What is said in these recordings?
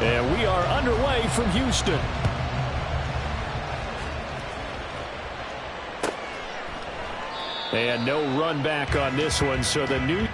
And we are underway from Houston. And no run back on this one, so the new...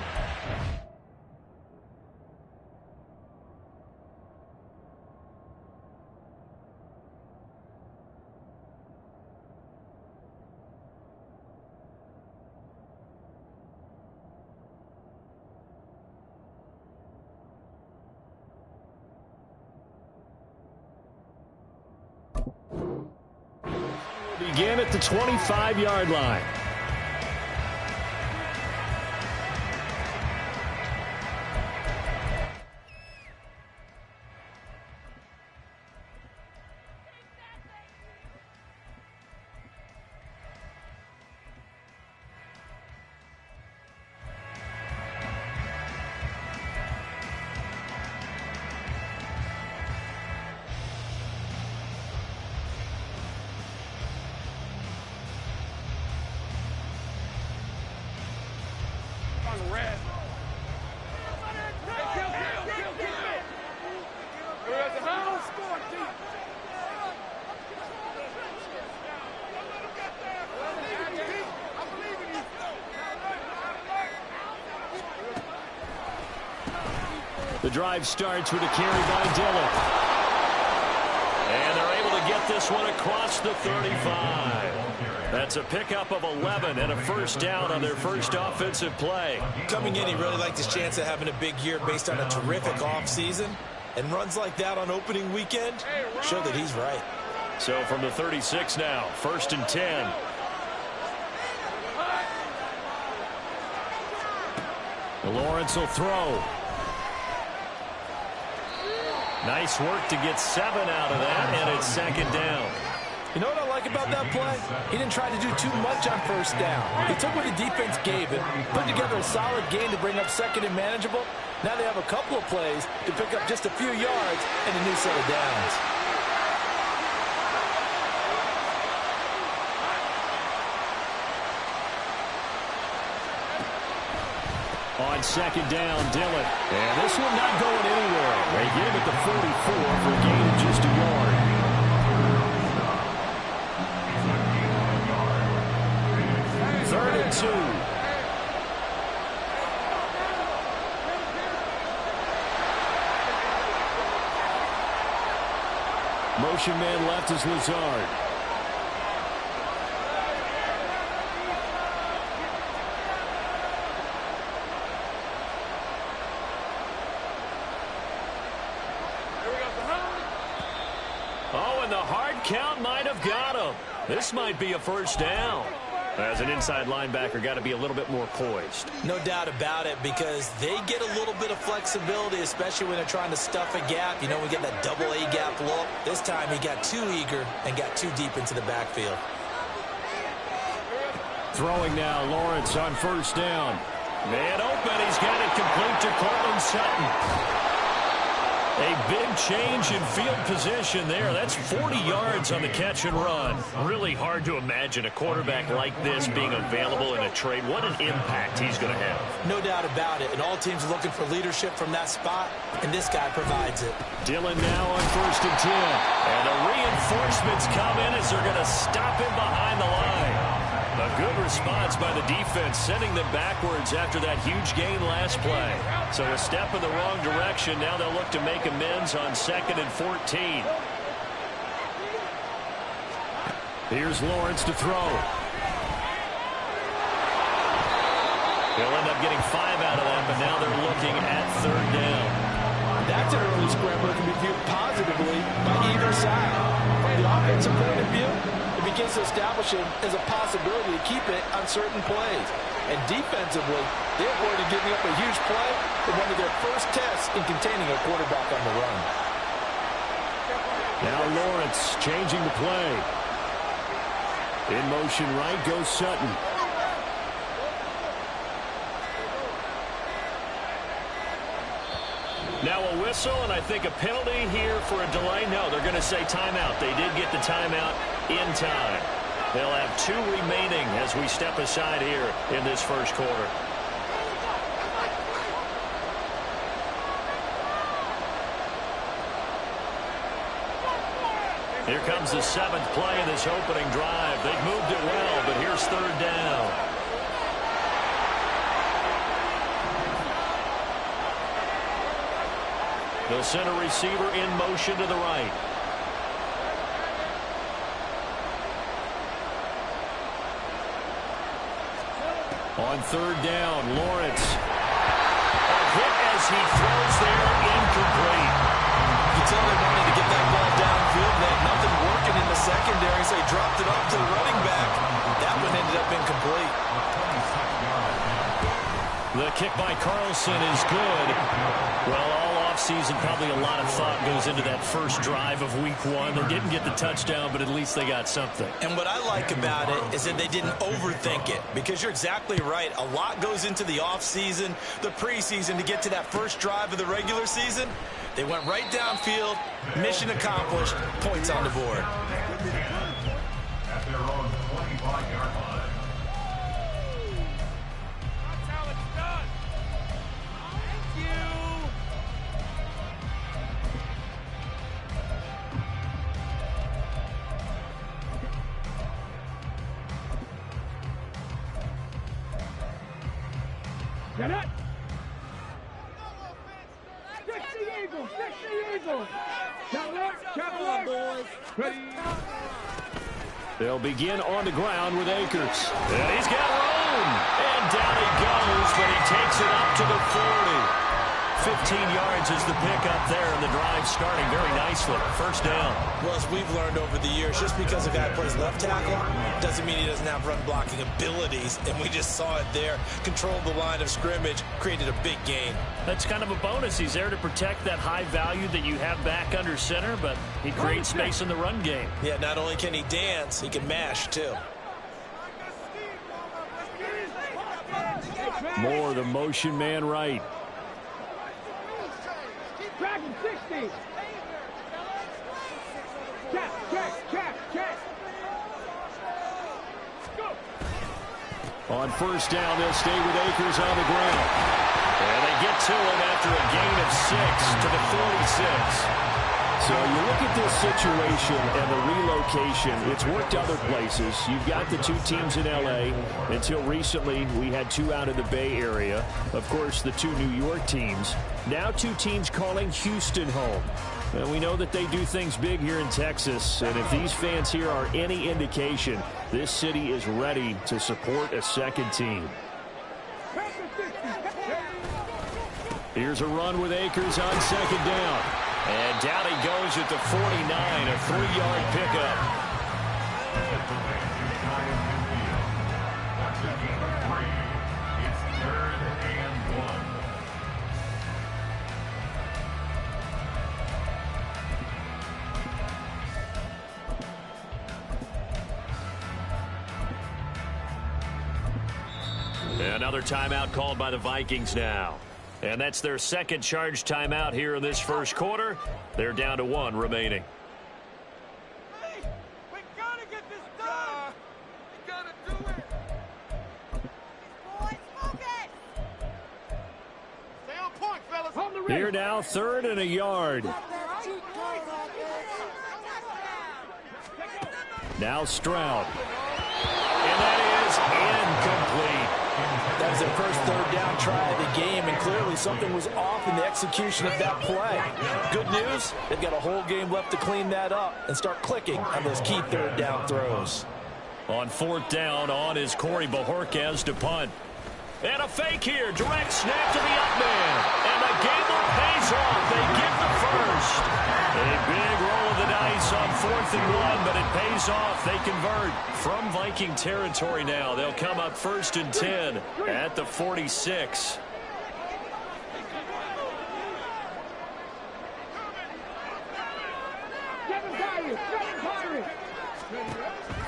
Begin at the 25-yard line. The drive starts with a carry by Dillon. And they're able to get this one across the 35. That's a pickup of 11 and a first down on their first offensive play. Coming in, he really liked his chance of having a big year based on a terrific offseason. And runs like that on opening weekend show that he's right. So from the 36 now, 1st and 10. Lawrence will throw. Nice work to get 7 out of that, and it's 2nd down. You know what I like about that play? He didn't try to do too much on first down. He took what the defense gave him, put together a solid gain to bring up 2nd and manageable. Now they have a couple of plays to pick up just a few yards and a new set of downs. On 2nd down, Dillon. And this one not going anywhere. They get him at the 44 for a gain of just a yard. Third and 2. Motion man left is Lazard. Count might have got him. This might be a first down. As an inside linebacker, got to be a little bit more poised. No doubt about it, because they get a little bit of flexibility, especially when they're trying to stuff a gap. You know, we get that double A gap look. This time he got too eager and got too deep into the backfield. Throwing now, Lawrence on first down. Man open, he's got it complete to Cortland Sutton. A big change in field position there. That's 40 yards on the catch and run. Really hard to imagine a quarterback like this being available in a trade. What an impact he's going to have. No doubt about it. And all teams are looking for leadership from that spot, and this guy provides it. Dillon now on 1st and 10. And the reinforcements come in as they're going to stop him behind the line. A good response by the defense, sending them backwards after that huge gain last play. So a step in the wrong direction. Now they'll look to make amends on 2nd and 14. Here's Lawrence to throw. They'll end up getting 5 out of that, but now they're looking at 3rd down. That's an early scramble that can be viewed positively by either side. From the offensive point of view, it begins to establish him as a possibility to keep it on certain plays. And defensively, they avoided giving up a huge play for one of their first tests in containing a quarterback on the run. Now Lawrence changing the play. In motion right goes Sutton. Now a whistle, and I think a penalty here for a delay. No, they're going to say timeout. They did get the timeout in time. They'll have 2 remaining as we step aside here in this first quarter. Here comes the 7th play of this opening drive. They've moved it well, but here's 3rd down. They'll send a receiver in motion to the right. On 3rd down, Lawrence. A hit as he throws there, incomplete. You can tell they wanted to get that ball downfield. They had nothing working in the secondary, so he dropped it off to the running back. That one ended up incomplete. The kick by Carlson is good. Well, all offseason, probably a lot of thought goes into that first drive of week 1. They didn't get the touchdown, but at least they got something. And what I like about it is that they didn't overthink it, because you're exactly right. A lot goes into the offseason, the preseason, to get to that first drive of the regular season. They went right downfield, mission accomplished, points on the board. At their own 25-yard line. Get it! 60 Eagles! 60 Eagles! Cavalier, boys! Ready? They'll begin on the ground with Akers. And he's got room! And down he goes, but he takes it up to the 40. 15 yards is the pickup there, and the drive starting very nicely. First down. Well, as we've learned over the years, just because a guy plays left tackle doesn't mean he doesn't have run blocking abilities, and we just saw it there. Controlled the line of scrimmage, created a big gain. That's kind of a bonus. He's there to protect that high value that you have back under center, but he creates space in the run game. Yeah, not only can he dance, he can mash, too. More the motion man right. Dragon 60! Check! Go! On first down, they'll stay with Akers on the ground. And they get to him after a gain of 6 to the 46. So you look at this situation and the relocation. It's worked other places. You've got the 2 teams in L.A. Until recently, we had 2 out of the Bay Area. Of course, the 2 New York teams. Now 2 teams calling Houston home. And we know that they do things big here in Texas. And if these fans here are any indication, this city is ready to support a second team. Here's a run with Akers on 2nd down. And down he goes at the 49, a 3-yard pickup. It's 3rd and 1. Another timeout called by the Vikings now. And that's their second charge timeout here in this first quarter. They're down to 1 remaining. Hey, we gotta get this done! We gotta do it! Boys, focus! Stay on point, fellas! Here now, 3rd and a yard. Now Stroud. And that is incomplete. That was their first 3rd down try of the game, and clearly something was off in the execution of that play. Good news, they've got a whole game left to clean that up and start clicking on those key 3rd down throws. On 4th down, on is Corey Bajorquez to punt. And a fake here, direct snap to the up man. And the gamble pays off. They get the first. A big roll of the dice on 4th and 1, but it pays off. They convert from Viking territory now. They'll come up 1st and 10 at the 46.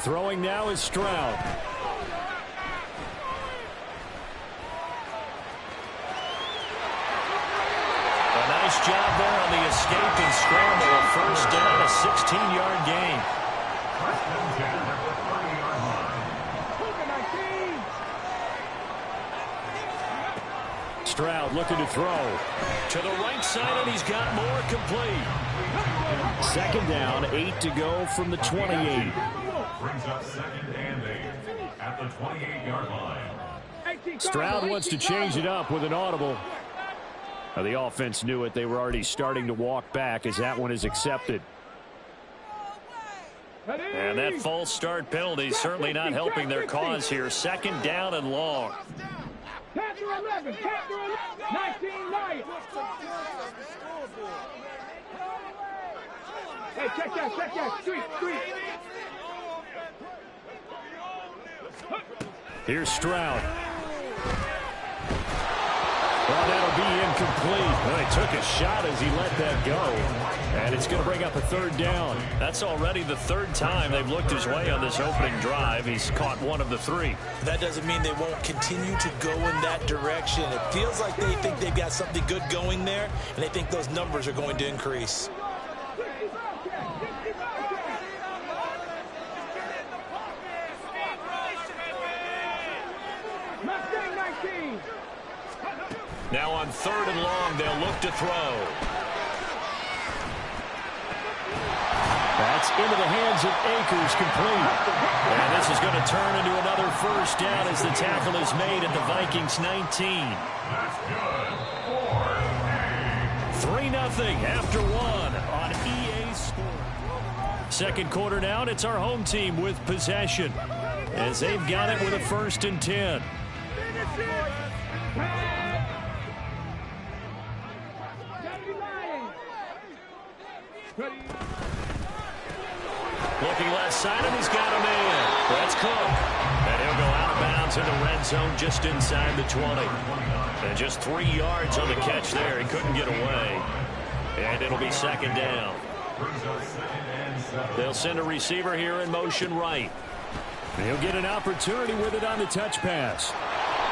Throwing now is Stroud. A nice job there on the escape and scramble. A first down, a 16-yard gain. Stroud looking to throw. To the right side, and he's got more complete. Second down, 8 to go from the 28. Brings up second and 8 at the 28-yard line. Stroud wants to change it up with an audible. Now, the offense knew it. They were already starting to walk back as that one is accepted. And that false start penalty certainly not helping their cause here. Second down and long. Capture 11, capture 11, 19 Lions. Hey, check that, street. Here's Stroud. Well, that'll be incomplete. Well, he took a shot as he let that go. And it's going to bring up a third down. That's already the third time they've looked his way on this opening drive. He's caught one of the three. That doesn't mean they won't continue to go in that direction. It feels like they think they've got something good going there, and they think those numbers are going to increase. Now on third and long, they'll look to throw. That's into the hands of Akers, complete. And this is going to turn into another first down as the tackle is made at the Vikings 19. That's good. 3-0 after one on EA Sports. Second quarter down, it's our home team with possession as they've got it with a 1st and 10. Looking left side, and he's got a man. That's Cook. And he'll go out of bounds in the red zone just inside the 20. And just 3 yards on the catch there. He couldn't get away. And it'll be second down. They'll send a receiver here in motion right. He'll get an opportunity with it on the touch pass.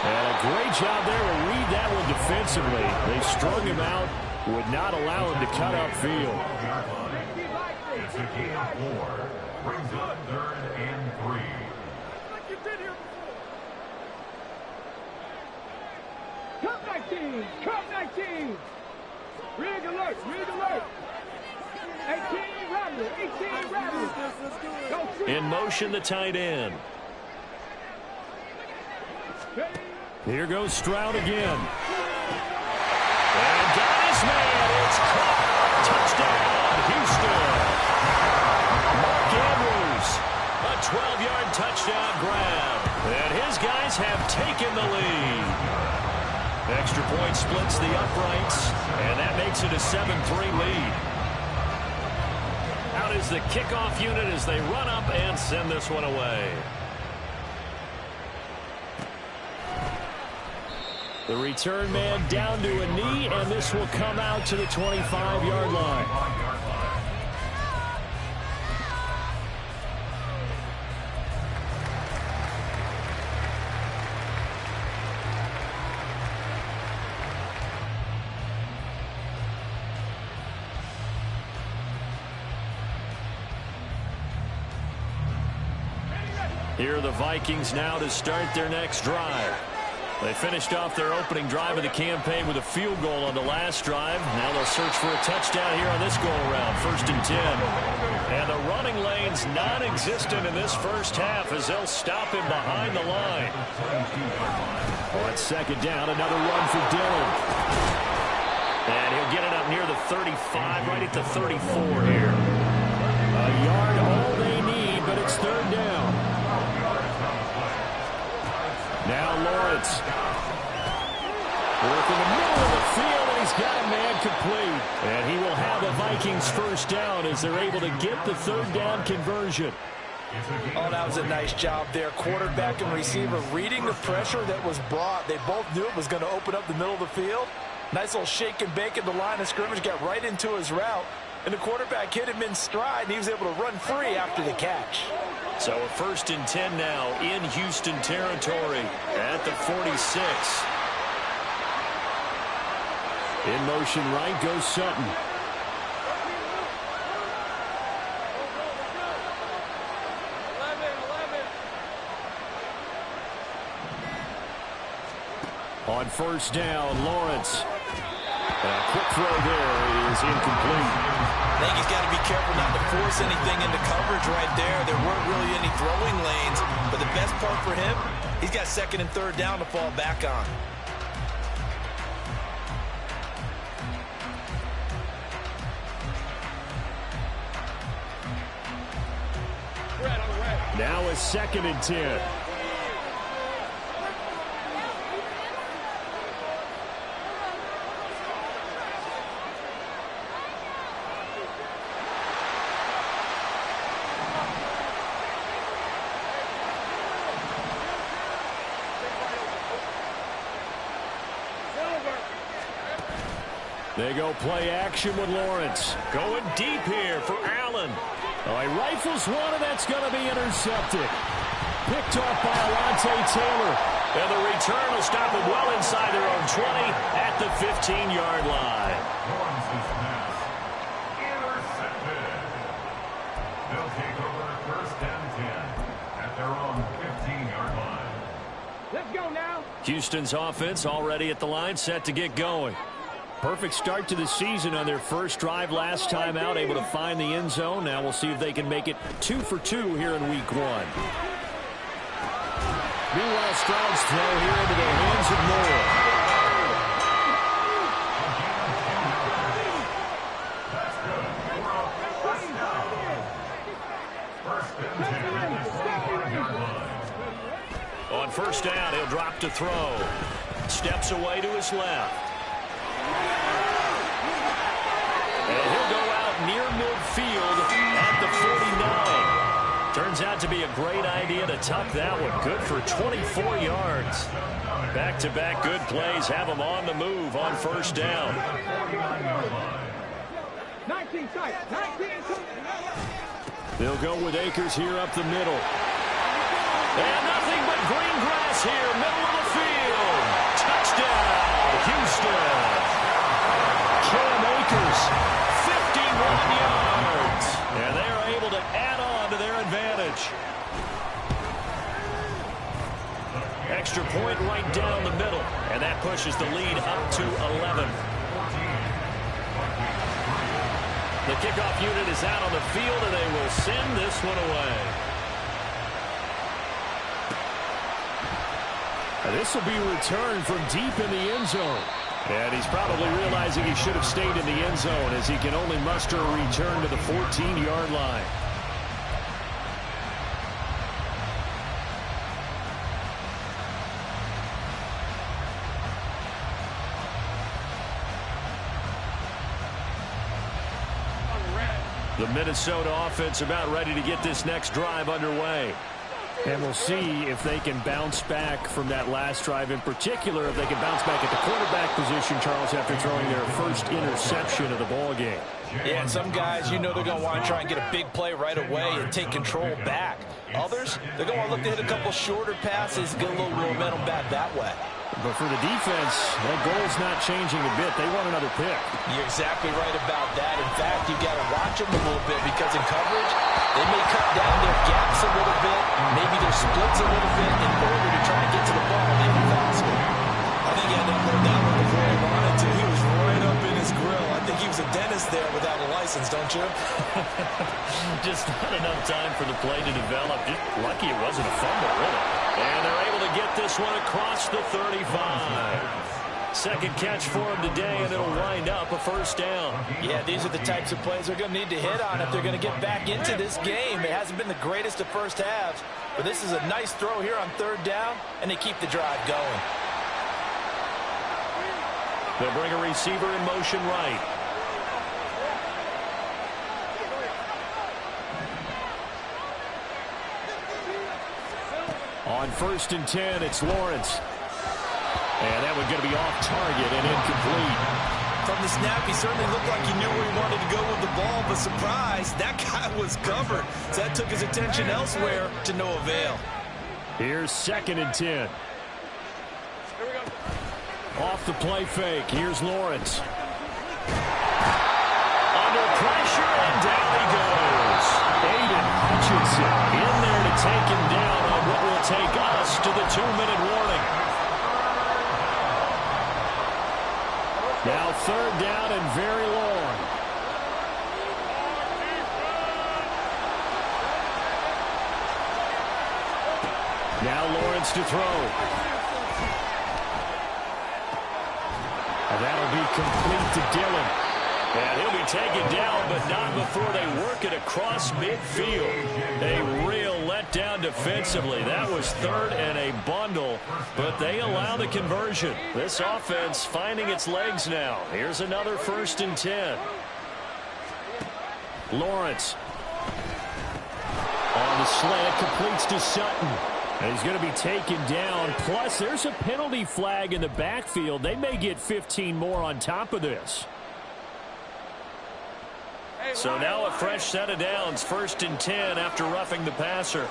And a great job there to read that one defensively. They strung him out, would not allow him to cut upfield. It's a gain of 4. Brings up 3rd and 3. Like you did here before. Cut 19. Rig alert. 18 rattle. In motion, the tight end. Here goes Stroud again. And got his man. It's caught. Touchdown, Houston. Mark Andrews, a 12-yard touchdown grab. And his guys have taken the lead. Extra point splits the uprights, and that makes it a 7-3 lead. Out is the kickoff unit as they run up and send this one away. The return man down to a knee, and this will come out to the 25-yard line. Here are the Vikings now to start their next drive. They finished off their opening drive of the campaign with a field goal on the last drive. Now they'll search for a touchdown here on this go-around, 1st and 10. And the running lane's non-existent in this first half as they'll stop him behind the line. On second down, another run for Dillon. And he'll get it up near the 35, right at the 34 here. A yard all they need, but it's third down. Now Lawrence. Work in the middle of the field, and he's got a man complete. And he will have a Vikings first down as they're able to get the third down conversion. Oh, that was a nice job there. Quarterback and receiver reading the pressure that was brought. They both knew it was going to open up the middle of the field. Nice little shake and bake at the line of scrimmage, got right into his route. And the quarterback hit him in stride, and he was able to run free after the catch. So a 1st and 10 now in Houston territory at the 46. In motion right goes Sutton. On first down, Lawrence. A quick throw there is incomplete. I think he's got to be careful not to force anything into coverage right there. There weren't really any throwing lanes, but the best part for him, he's got second and third down to fall back on. Now a 2nd and 10. They go play action with Lawrence. Going deep here for Allen. Oh, he rifles one, and that's going to be intercepted. Picked off by Alontae Taylor. And the return will stop them well inside their own 20 at the 15-yard line. Lawrence's pass intercepted. They'll take over first and 10 at their own 15-yard line. Let's go now. Houston's offense already at the line, set to get going. Perfect start to the season on their first drive last time out, able to find the end zone. Now we'll see if they can make it 2 for 2 here in week 1. Meanwhile, Stroud's throw here into the hands of Moore. On first down, he'll drop to throw. Steps away to his left. And he'll go out near midfield at the 49. Turns out to be a great idea to tuck that one. Good for 24 yards. Back-to-back good plays have them on the move on first down. 19 tight. 19 tight. They'll go with Akers here up the middle. And nothing but green grass here, middle of the field. Touchdown, Houston. Cam Akers, 51 yards. And they are able to add on to their advantage. Extra point right down the middle. And that pushes the lead up to 11. The kickoff unit is out on the field, and they will send this one away. This will be returned from deep in the end zone. And he's probably realizing he should have stayed in the end zone as he can only muster a return to the 14-yard line. The Minnesota offense about ready to get this next drive underway. And we'll see if they can bounce back from that last drive, in particular if they can bounce back at the quarterback position, Charles, after throwing their first interception of the ball game. Yeah, and some guys, you know they're going to want to try and get a big play right away and take control back. Others, they're going to want to look to hit a couple shorter passes, get a little momentum back that way. But for the defense, that goal's not changing a bit. They want another pick. You're exactly right about that. In fact, you've got to watch them a little bit because in coverage, they may cut down their gaps a little bit, maybe their splits a little bit in order to try and get to the ball even faster. I think he had to upload that one before he wanted to. He was right up in his grill. I think he was a dentist there without a license, don't you? Just not enough time for the play to develop. Just lucky it wasn't a fumble, really. And they're able to get this one across the 35. Second catch for him today, and it'll wind up a first down. Yeah, these are the types of plays they're going to need to hit on if they're going to get back into this game. It hasn't been the greatest of first halves, but this is a nice throw here on third down, and they keep the drive going. They'll bring a receiver in motion right. On first and 10, it's Lawrence. And that one going to be off target and incomplete. From the snap, he certainly looked like he knew where he wanted to go with the ball, but surprise, that guy was covered. So that took his attention elsewhere to no avail. Here's second and 10. Off the play fake, here's Lawrence. Under pressure, and down he goes. Aiden Hutchinson in there to take him down on what will take us to the 2-minute warning. Now third down and very long. Now Lawrence to throw. And that'll be complete to Dillon. And he'll be taken down, but not before they work it across midfield. A real letdown defensively. That was third and a bundle, but they allow the conversion. This offense finding its legs now. Here's another 1st and 10. Lawrence. On the slant, completes to Sutton. And he's going to be taken down. Plus, there's a penalty flag in the backfield. They may get 15 more on top of this. So now a fresh set of downs, 1st and 10 after roughing the passer.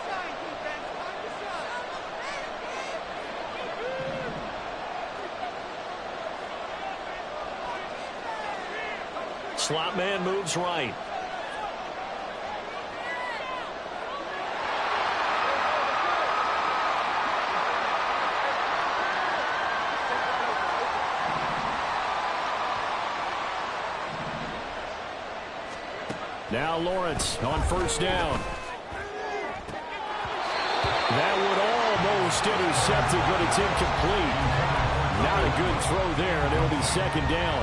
Slot man moves right. Now Lawrence on 1st down. That would almost intercept it, but it's incomplete. Not a good throw there, and it'll be 2nd down.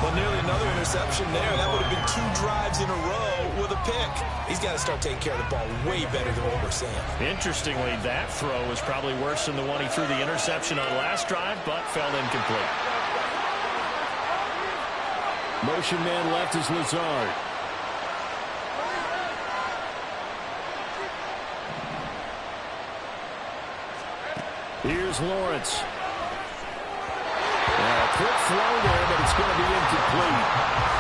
Well, nearly another interception there. That would have been 2 drives in a row with a pick. He's got to start taking care of the ball way better than what we're seeing. Interestingly, that throw was probably worse than the one he threw the interception on last drive, but fell incomplete. Motion man left is Lazard. Here's Lawrence. Quick throw there, but it's going to be incomplete.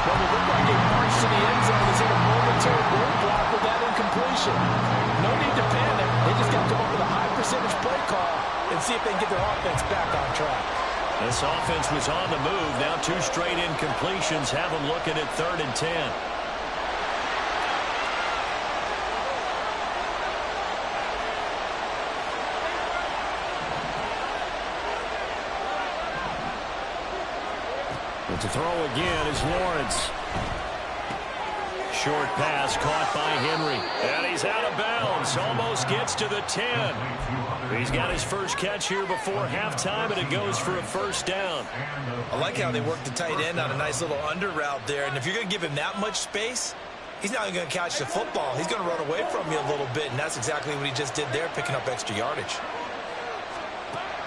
Well, it looked like they marched to the end zone. Is it a momentary roadblock with that incompletion? No need to panic. They just got to come up with a high percentage play call and see if they can get their offense back on track. This offense was on the move. Now 2 straight incompletions have them looking at 3rd and 10. And to throw again is Lawrence. Short pass caught by Henry. And he's out of bounds. Almost gets to the 10. He's got his first catch here before halftime, and it goes for a 1st down. I like how they work the tight end on a nice little under route there. And if you're going to give him that much space, he's not going to catch the football. He's going to run away from you a little bit, and that's exactly what he just did there, picking up extra yardage.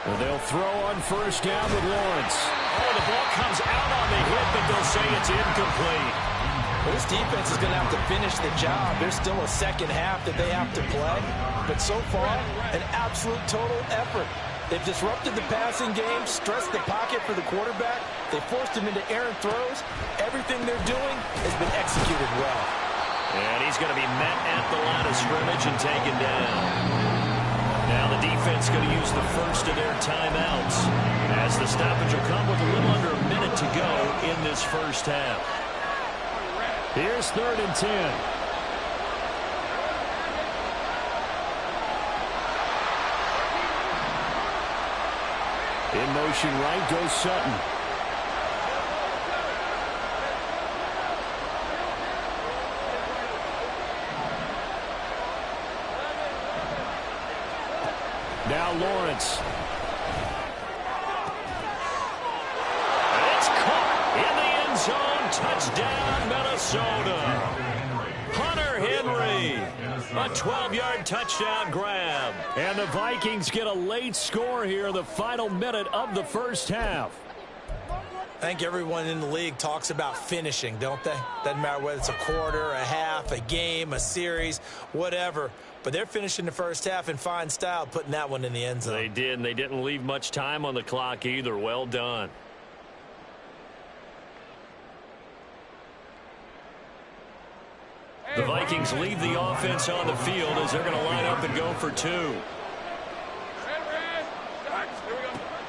Well, they'll throw on 1st down with Lawrence. Oh, the ball comes out on the hit, but they'll say it's incomplete. Well, this defense is going to have to finish the job. There's still a 2nd half that they have to play. But so far, an absolute total effort. They've disrupted the passing game, stressed the pocket for the quarterback. They forced him into errant throws. Everything they're doing has been executed well. And he's going to be met at the line of scrimmage and taken down. Now the defense going to use the first of their timeouts, as the stoppage will come with a little under a minute to go in this 1st half. Here's 3rd and 10. In motion right goes Sutton. Now Lawrence. And it's caught in the end zone. Touchdown, Minnesota. Hunter Henry. A 12-yard touchdown grab. And the Vikings get a late score here in the final minute of the 1st half. I think everyone in the league talks about finishing, don't they? Doesn't matter whether it's a quarter, a half, a game, a series, whatever. But they're finishing the 1st half in fine style, putting that one in the end zone. They did, and they didn't leave much time on the clock either. Well done. The Vikings leave the offense on the field as they're going to line up and go for 2.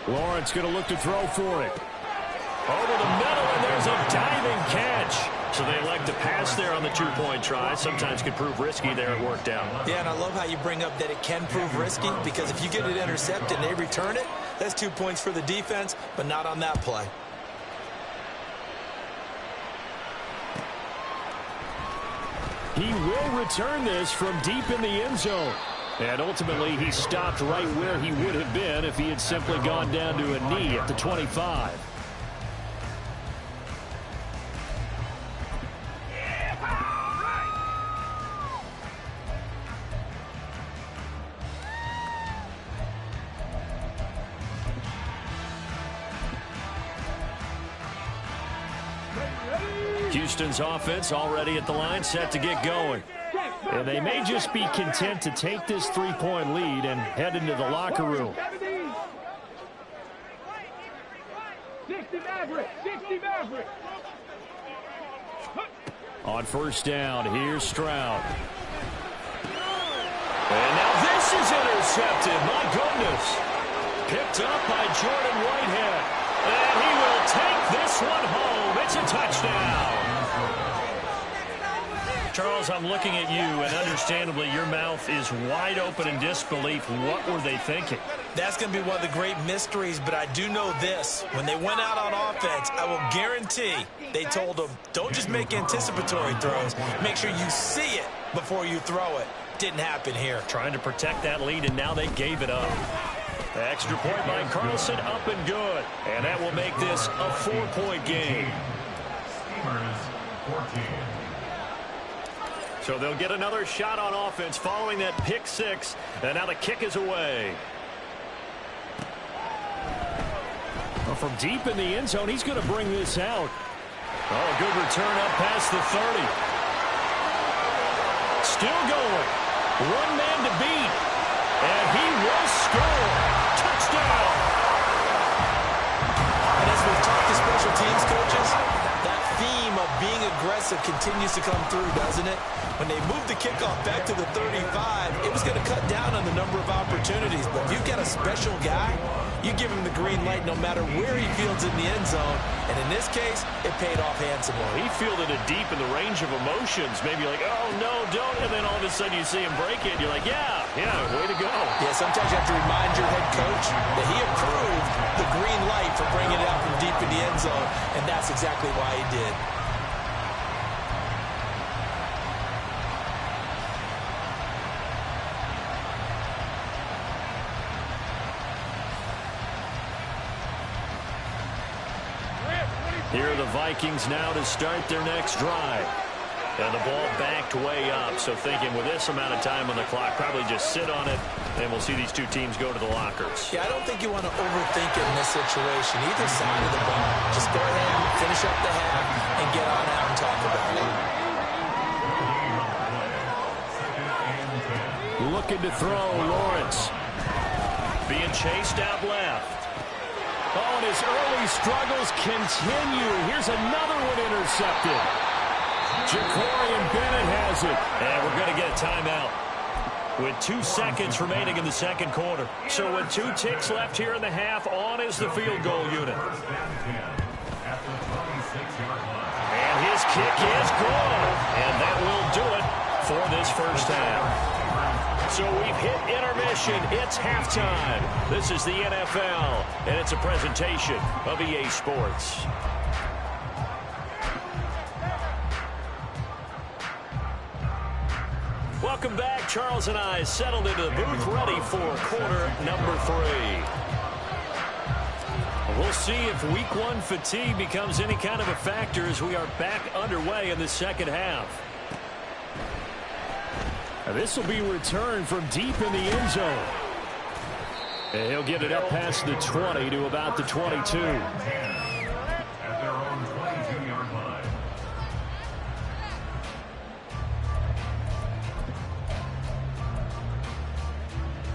Lawrence going to look to throw for it. Over the middle, and there's a diving catch. So they elect to pass there on the 2-point try. Sometimes could prove risky there. It worked out. Yeah, and I love how you bring up that it can prove risky, because if you get it intercepted and they return it, that's 2 points for the defense, but not on that play. He will return this from deep in the end zone. And ultimately, he stopped right where he would have been if he had simply gone down to a knee at the 25. Houston's offense already at the line, set to get going. And they may just be content to take this three-point lead and head into the locker room. 60 Maverick, 60 Maverick. On first down, here's Stroud. And now this is intercepted. My goodness. Picked up by Jordan Whitehead. And he will take this one home. It's a touchdown. Charles, I'm looking at you, and understandably, your mouth is wide open in disbelief. What were they thinking? That's going to be one of the great mysteries, but I do know this. When they went out on offense, I will guarantee they told them, don't just make anticipatory throws. Make sure you see it before you throw it. Didn't happen here. Trying to protect that lead, and now they gave it up. The extra point by Carlson, up and good. And that will make this a 4-point game. Steelers 14. So they'll get another shot on offense following that pick six. And now the kick is away. Well, from deep in the end zone, he's going to bring this out. Oh, a good return up past the 30. Still going. One man to beat. And he will score. Touchdown. And as we've talked to special teams coaches, that theme of being aggressive continues to come through, doesn't it? When they moved the kickoff back to the 35, it was going to cut down on the number of opportunities. But if you've got a special guy, you give him the green light no matter where he fields in the end zone. And in this case, it paid off handsomely. He fielded it deep in the range of emotions. Maybe like, oh, no, don't. And then all of a sudden you see him break it. You're like, yeah, way to go. Yeah, sometimes you have to remind your head coach that he approved the green light for bringing it out from deep in the end zone. And that's exactly why he did. Here are the Vikings now to start their next drive. And the ball backed way up. So thinking with this amount of time on the clock, probably just sit on it, and we'll see these two teams go to the lockers. Yeah, I don't think you want to overthink it in this situation. Either side of the ball. Just go ahead and finish up the half and get on out and talk about it. Looking to throw, Lawrence. Being chased out left. Oh, and his early struggles continue. Here's another one intercepted. Ja'Cory Bennett has it. And we're going to get a timeout with 2 seconds remaining in the second quarter. So with 2 ticks left here in the half, on is the field goal unit. And his kick is good. And that will do it for this first half. So we've hit intermission. It's halftime. This is the NFL, and it's a presentation of EA Sports. Welcome back. Charles and I settled into the booth, ready for quarter number 3. We'll see if week 1 fatigue becomes any kind of a factor as we are back underway in the second half. This will be returned from deep in the end zone. And he'll get it up past the 20 to about the 22. At their own 22-yard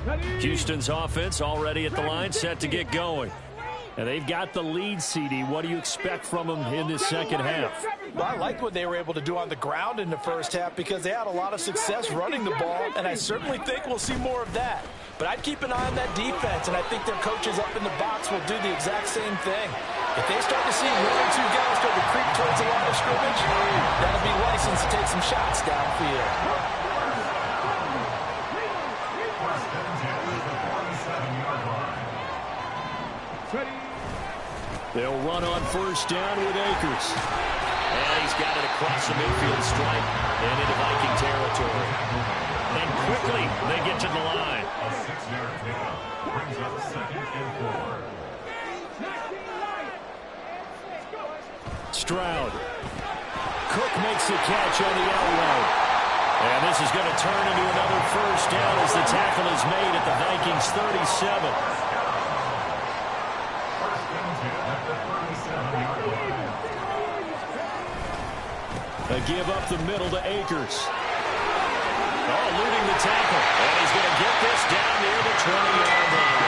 line. Houston's offense already at the line, set to get going. And they've got the lead, CD. What do you expect from them in this second half? Well, I liked what they were able to do on the ground in the first half because they had a lot of success running the ball, and I certainly think we'll see more of that. But I'd keep an eye on that defense, and I think their coaches up in the box will do the exact same thing. If they start to see 1 or 2 guys start to creep towards the line of scrimmage, that'll be license to take some shots downfield. They'll run on first down with Akers. And he's got it across the midfield stripe and into Viking territory. And quickly, they get to the line. A 6-yard pickup brings up 2nd and 4. Stroud. Cook makes the catch on the outright. And this is going to turn into another first down as the tackle is made at the Vikings' 37. First and 10 at the 37-yard line. A give up the middle to Akers. Oh, eluding the tackle. And he's going to get this down near the 20-yard line.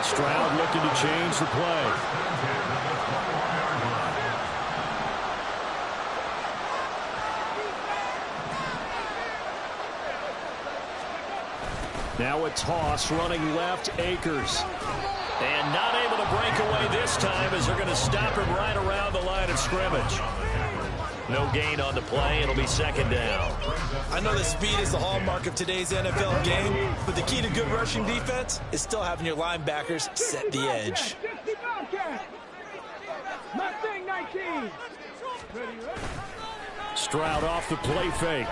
Stroud looking to change the play. Now a toss running left, Akers. And not able to break away this time as they're going to stop him right around the line of scrimmage. No gain on the play. It'll be 2nd down. I know that speed is the hallmark of today's NFL game, but the key to good rushing defense is still having your linebackers set the edge. Stroud off the play fake.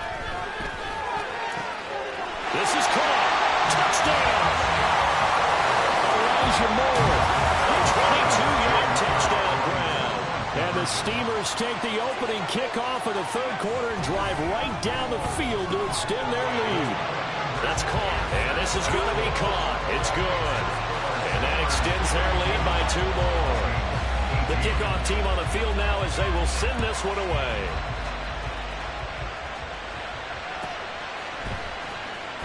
This is caught. Touchdown. Elijah Moore. A 22-yard touchdown grab. And the Steamers take the opening kickoff of the 3rd quarter and drive right down the field to extend their lead. That's caught. And this is going to be caught. It's good. And that extends their lead by 2 more. The kickoff team on the field now as they will send this one away.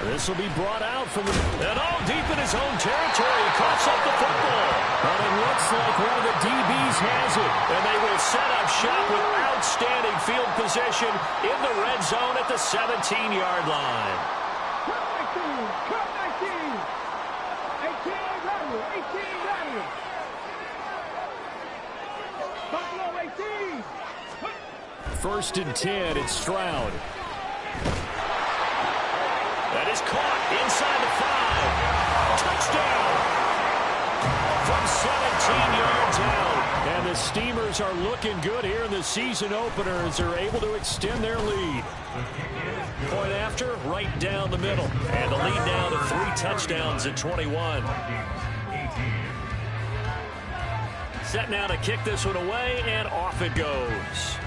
This will be brought out from the... And all deep in his own territory. He coughs up the football. But it looks like one of the DBs has it. And they will set up shop with outstanding field position in the red zone at the 17-yard line. Cut 19. 18 value. 18 value. Buffalo 18. 1st and 10. It's Stroud. That is caught inside the 5. Touchdown! From 17 yards out. And the Steamers are looking good here in the season opener as they're able to extend their lead. Point after, right down the middle. And the lead now to 3 touchdowns at 21. Set now to kick this one away, and off it goes.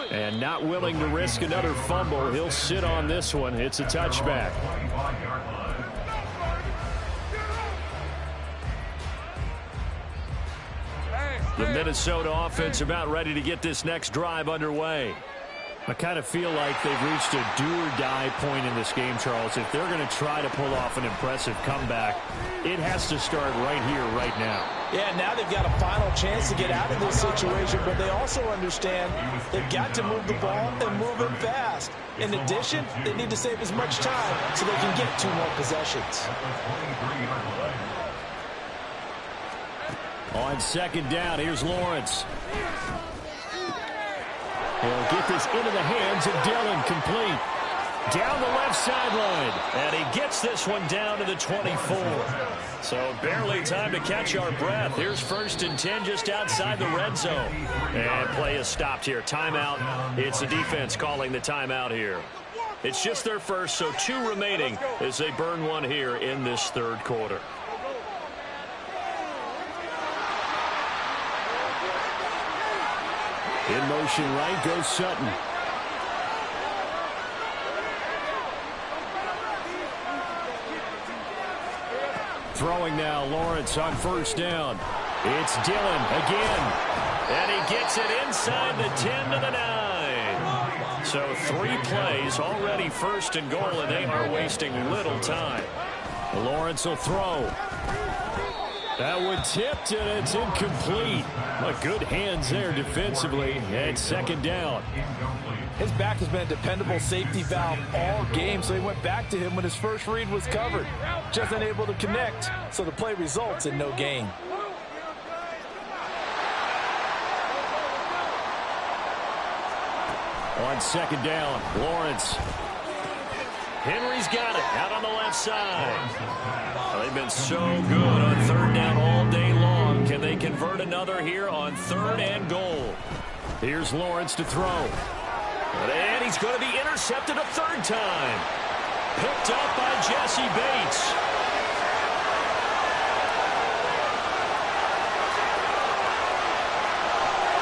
And not willing to risk another fumble. He'll sit on this one. It's a touchback. The Minnesota offense about ready to get this next drive underway. I kind of feel like they've reached a do-or-die point in this game, Charles. If they're going to try to pull off an impressive comeback, it has to start right here, right now. Yeah, now they've got a final chance to get out of this situation, but they also understand they've got to move the ball and move it fast. In addition, they need to save as much time so they can get 2 more possessions. On 2nd down, here's Lawrence. He'll get this into the hands of Dillon, complete. Down the left sideline. And he gets this one down to the 24. So barely time to catch our breath. Here's 1st and 10 just outside the red zone. And play is stopped here. Timeout. It's the defense calling the timeout here. It's just their first, so 2 remaining as they burn one here in this 3rd quarter. In motion right goes Sutton. Throwing now, Lawrence on 1st down. It's Dillon again. And he gets it inside the 10 to the 9. So 3 plays, already 1st and goal, and they are wasting little time. Lawrence will throw. That one tipped, and it's incomplete. But good hands there defensively, and 2nd down. His back has been a dependable safety valve all game, so he went back to him when his first read was covered. Just unable to connect, so the play results in no gain. On 2nd down, Lawrence. Henry's got it out on the left side. Well, they've been so good on third down all day long. Can they convert another here on third and goal? Here's Lawrence to throw. And he's going to be intercepted a third time. Picked up by Jesse Bates.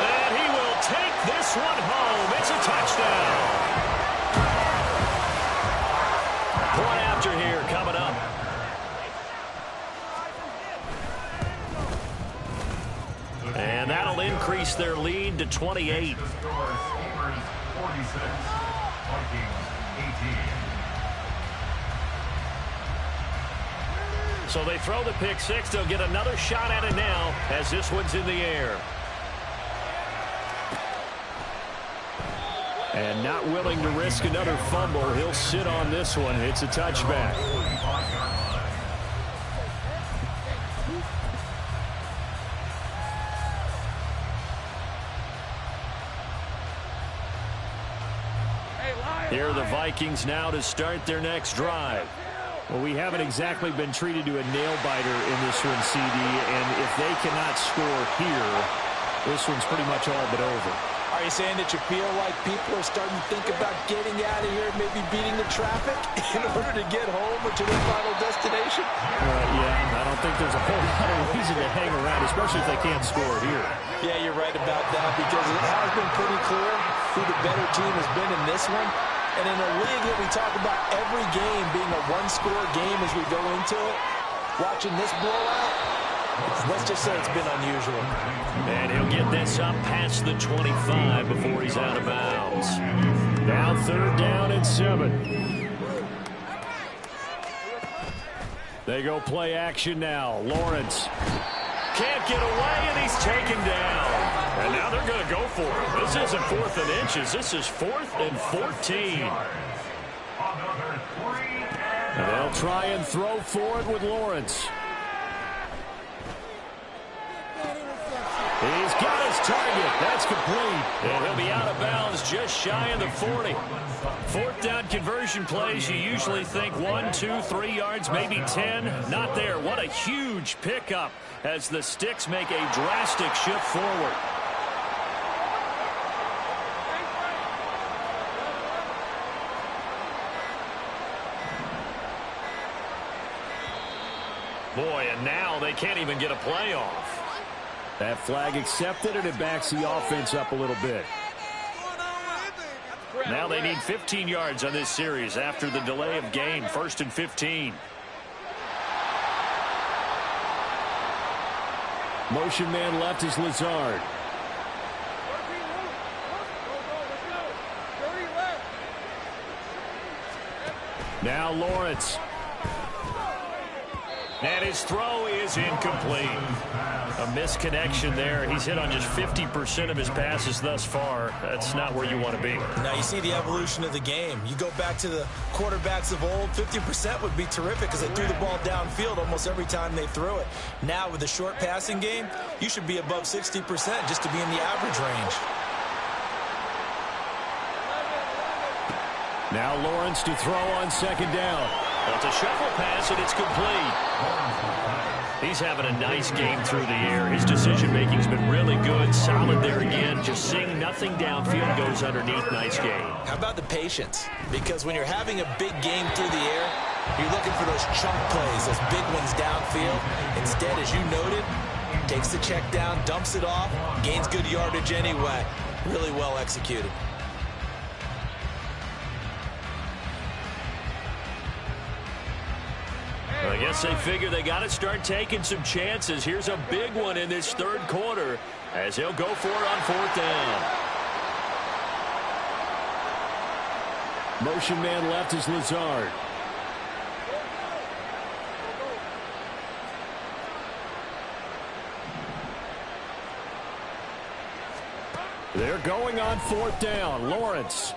And he will take this one home. It's a touchdown. Point after here coming up. And that'll increase their lead to 28. The score is Steelers 46, Vikings 18. So they throw the pick six. They'll get another shot at it now as this one's in the air. And not willing to risk another fumble. He'll sit on this one. It's a touchback. Here are the Vikings now to start their next drive. Well, we haven't exactly been treated to a nail-biter in this one, CD, and if they cannot score here, this one's pretty much all but over. Are you saying that you feel like people are starting to think about getting out of here, maybe beating the traffic in order to get home or to their final destination? Yeah, I don't think there's a whole lot of reason to hang around, especially if they can't score here. Yeah, you're right about that because it has been pretty clear who the better team has been in this one. And in a league that we talk about every game being a one-score game as we go into it, watching this blowout, let's just say it's been unusual. And he'll get this up past the 25 before he's out of bounds. Now third down and 7. They go play action now. Lawrence can't get away, and he's taken down. And now they're going to go for it. This isn't 4th and inches. This is 4th and 14. And they'll try and throw for it with Lawrence. He's got his target. That's complete. And he'll be out of bounds just shy of the 40. 4th down conversion plays, you usually think 1, 2, 3 yards, maybe 10. Not there. What a huge pickup as the Sticks make a drastic shift forward. Boy, and now they can't even get a play off. That flag accepted, and it backs the offense up a little bit. Now they need 15 yards on this series after the delay of game. 1st and 15. Motion man left is Lazard. Now Lawrence. And his throw is incomplete. A misconnection there. He's hit on just 50% of his passes thus far. That's not where you want to be. Now you see the evolution of the game. You go back to the quarterbacks of old, 50% would be terrific because they threw the ball downfield almost every time they threw it. Now with the short passing game, you should be above 60% just to be in the average range. Now Lawrence to throw on 2nd down. Well, it's a shuffle pass, and it's complete. He's having a nice game through the air. His decision-making's been really good. Solid there again. Just seeing nothing downfield goes underneath. Nice game. How about the patience? Because when you're having a big game through the air, you're looking for those chunk plays, those big ones downfield. Instead, as you noted, takes the check down, dumps it off, gains good yardage anyway. Really well executed. I guess they figure they got to start taking some chances. Here's a big one in this 3rd quarter as he'll go for it on 4th down. Motion man left is Lazard. They're going on 4th down. Lawrence.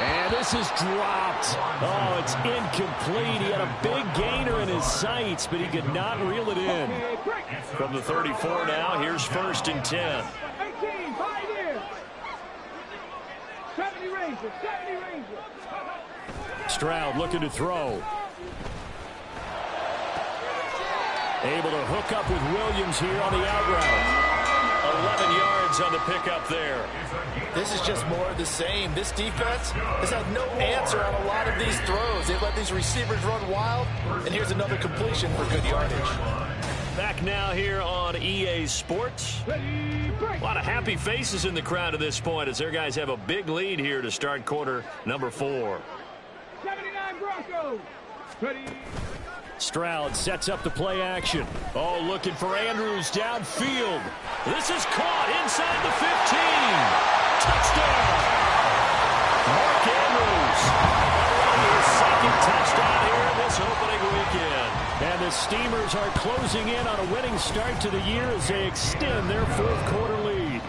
And this is dropped. Oh, it's incomplete. He had a big gainer in his sights, but he could not reel it in. From the 34 now, here's 1st and 10. 18, 5 years. 70 range. Rangers. 70 Rangers. Stroud looking to throw. Able to hook up with Williams here on the out route. 11 yards on the pickup there. This is just more of the same. This defense has had no answer on a lot of these throws. They let these receivers run wild, and here's another completion for good yardage. Back now here on EA Sports. A lot of happy faces in the crowd at this point as their guys have a big lead here to start quarter number 4. 79 Broncos. Ready. Stroud sets up the play action. Oh, looking for Andrews downfield. This is caught inside the 15. Touchdown. Mark Andrews. His second touchdown here this opening weekend. And the Steamers are closing in on a winning start to the year as they extend their fourth quarter lead.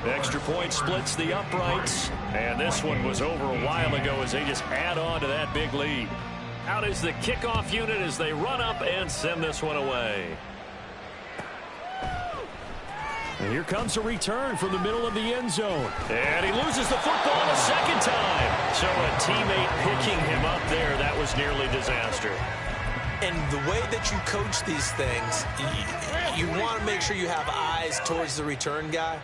Extra point splits the uprights. And this one was over a while ago as they just add on to that big lead. Out is the kickoff unit as they run up and send this one away. And here comes a return from the middle of the end zone. And he loses the football a second time. So a teammate picking him up there, that was nearly disaster. And the way that you coach these things, you want to make sure you have eyes towards the return guy,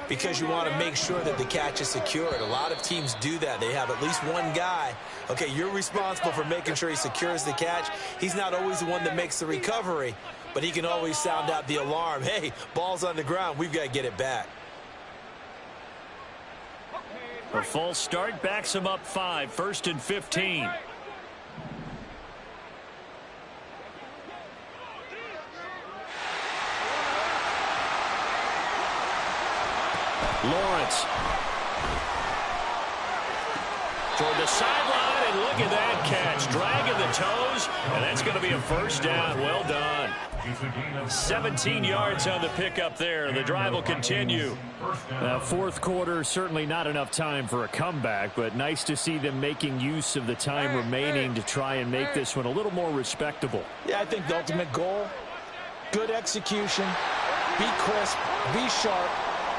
because you want to make sure that the catch is secured. A lot of teams do that. They have at least one guy. Okay, you're responsible for making sure he secures the catch. He's not always the one that makes the recovery, but he can always sound out the alarm. Hey, ball's on the ground. We've got to get it back. A false start backs him up 5, 1st and 15. Lawrence toward the sideline, and look at that catch. Dragging the toes, and that's going to be a first down. Well done. 17 yards on the pickup there. The drive will continue. Fourth quarter, certainly not enough time for a comeback, but nice to see them making use of the time remaining to try and make this one a little more respectable. Yeah, I think the ultimate goal, good execution, be crisp, be sharp,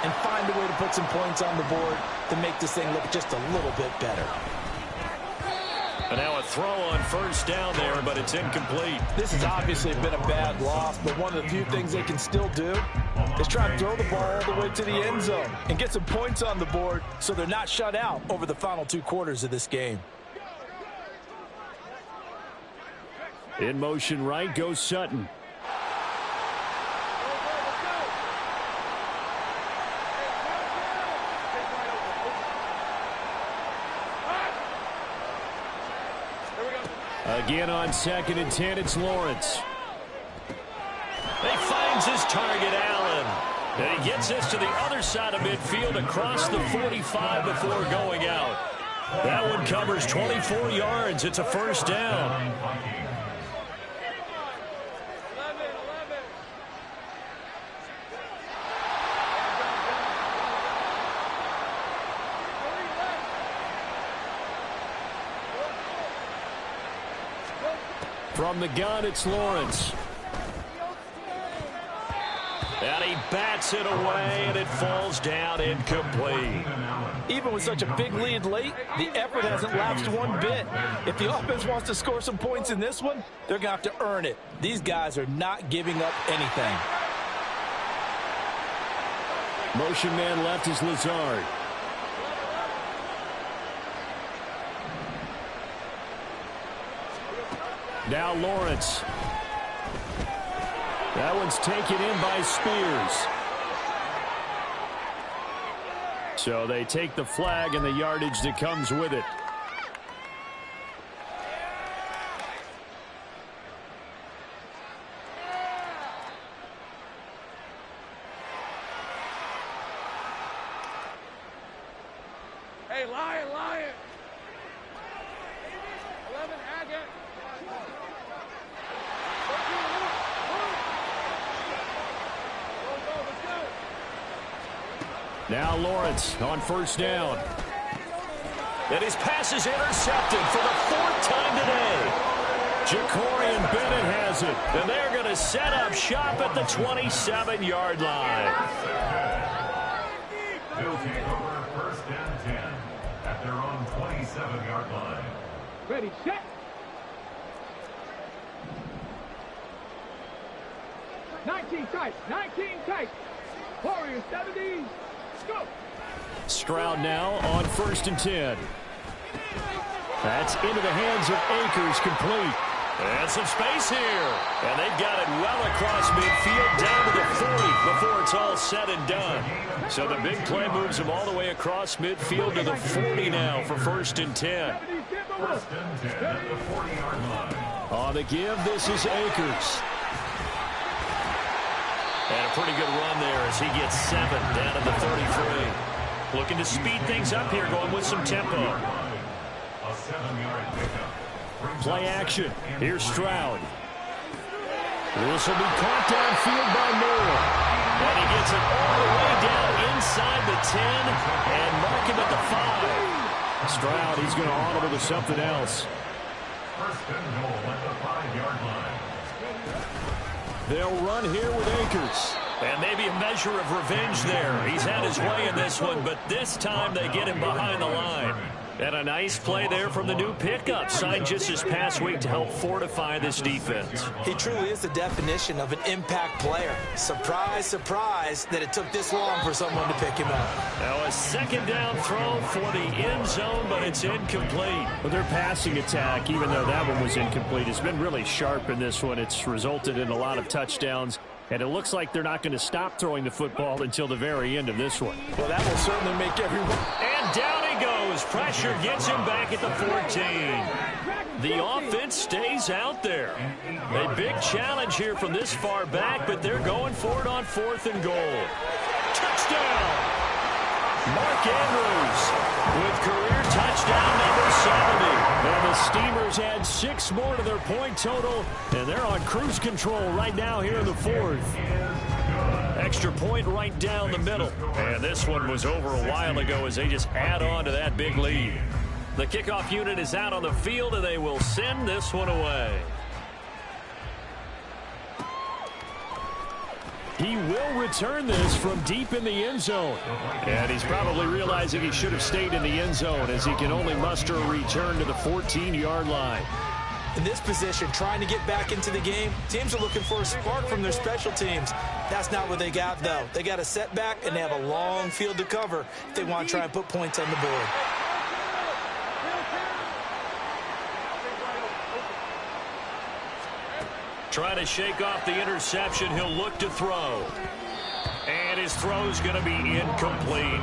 and find a way to put some points on the board to make this thing look just a little bit better. And now a throw on first down there, but it's incomplete. This has obviously been a bad loss, but one of the few things they can still do is try to throw the ball all the way to the end zone and get some points on the board so they're not shut out over the final 2 quarters of this game. In motion right goes Sutton. Again on 2nd and 10, it's Lawrence. He finds his target, Allen. And he gets this to the other side of midfield across the 45 before going out. That one covers 24 yards. It's a first down. From the gun, it's Lawrence. And he bats it away, and it falls down incomplete. Even with such a big lead late, the effort hasn't lapsed one bit. If the offense wants to score some points in this one, they're going to have to earn it. These guys are not giving up anything. Motion man left is Lazard. Now Lawrence. That one's taken in by Spears. So they take the flag and the yardage that comes with it. Hey, Lion, Lion. 11, Haggett. Now Lawrence on first down. And his pass is intercepted for the 4th time today. Jacorian Bennett has it. And they're going to set up shop at the 27-yard line. They'll take over 1st and 10. their own 27-yard line. Ready, set. Nineteen tight. Warriors 70. Go. Stroud now on 1st and 10. That's into the hands of Akers, complete. And some space here. And they've got it well across midfield down to the 40 before it's all said and done. So the big play moves them all the way across midfield to the 40 now for 1st and 10. 1st and 10 at the 40-yard line. On the give, this is Akers. And a pretty good run there as he gets 7 down at the 33. Looking to speed things up here, going with some tempo. A 7-yard pickup. Play action. Here's Stroud. This will be caught downfield by Moore. And he gets it all the way down inside the 10 and mark him at the 5. Stroud, he's going to audible to something else. 1st and goal at the 5-yard line. They'll run here with Akers. And maybe a measure of revenge there. He's had his way in this one, but this time they get him behind the line. And a nice play there from the new pickup, signed just this past week to help fortify this defense. He truly is the definition of an impact player. Surprise, surprise that it took this long for someone to pick him up. Now a 2nd down throw for the end zone, but it's incomplete. Well, their passing attack, even though that one was incomplete, has been really sharp in this one. It's resulted in a lot of touchdowns. And it looks like they're not going to stop throwing the football until the very end of this one. Well, that will certainly make everyone. And down he goes. Pressure gets him back at the 14. The offense stays out there. A big challenge here from this far back, but they're going for it on 4th and goal. Touchdown! Mark Andrews with career touchdown number 70. And the Steamers add 6 more to their point total, and they're on cruise control right now here in the 4th. Extra point right down the middle. And this one was over a while ago as they just add on to that big lead. The kickoff unit is out on the field, and they will send this one away. He will return this from deep in the end zone. And he's probably realizing he should have stayed in the end zone as he can only muster a return to the 14-yard line. In this position, trying to get back into the game, teams are looking for a spark from their special teams. That's not what they got, though. They got a setback, and they have a long field to cover if they want to try and put points on the board. Trying to shake off the interception. He'll look to throw. And his throw's going to be incomplete.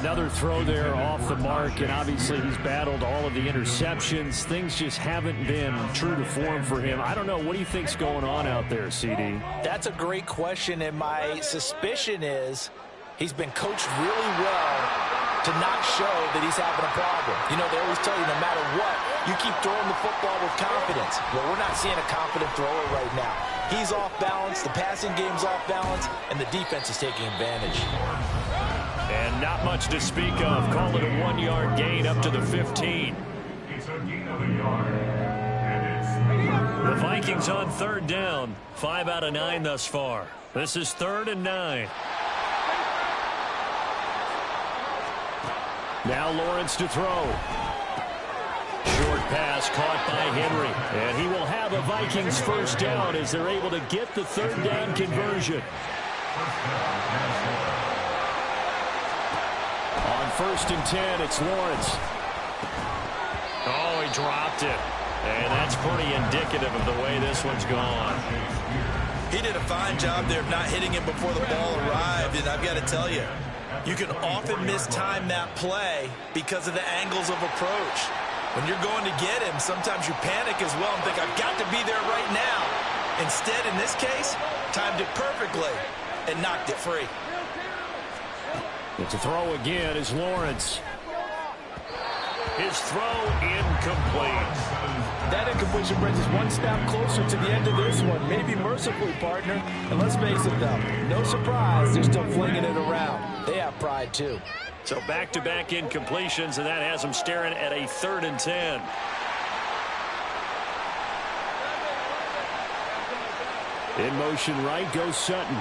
Another throw there off the mark, and obviously he's battled all of the interceptions. Things just haven't been true to form for him. I don't know. What do you think's going on out there, CD? That's a great question, and my suspicion is he's been coached really well to not show that he's having a problem. You know, they always tell you no matter what, you keep throwing the football with confidence. Well, we're not seeing a confident thrower right now. He's off balance, the passing game's off balance, and the defense is taking advantage. And not much to speak of. Call it a 1-yard gain up to the 15. It's a gain of a yard. And it's The Vikings on 3rd down. 5 out of 9 thus far. This is 3rd and 9. Now Lawrence to throw. Short pass caught by Henry. And he will have a Vikings 1st down as they're able to get the 3rd down conversion. On 1st and 10, it's Lawrence. Oh, he dropped it. And that's pretty indicative of the way this one's gone. He did a fine job there of not hitting him before the ball arrived, and I've got to tell you, you can often mistime that play because of the angles of approach. When you're going to get him, sometimes you panic as well and think, I've got to be there right now. Instead, in this case, timed it perfectly and knocked it free. It's a throw again is Lawrence. His throw incomplete. That incompletion brings us one step closer to the end of this one. Maybe mercifully, partner. And let's face it, though, no surprise, they're still flinging it around. They have pride, too. So back-to-back incompletions, and that has them staring at a 3rd and 10. In motion right goes Sutton.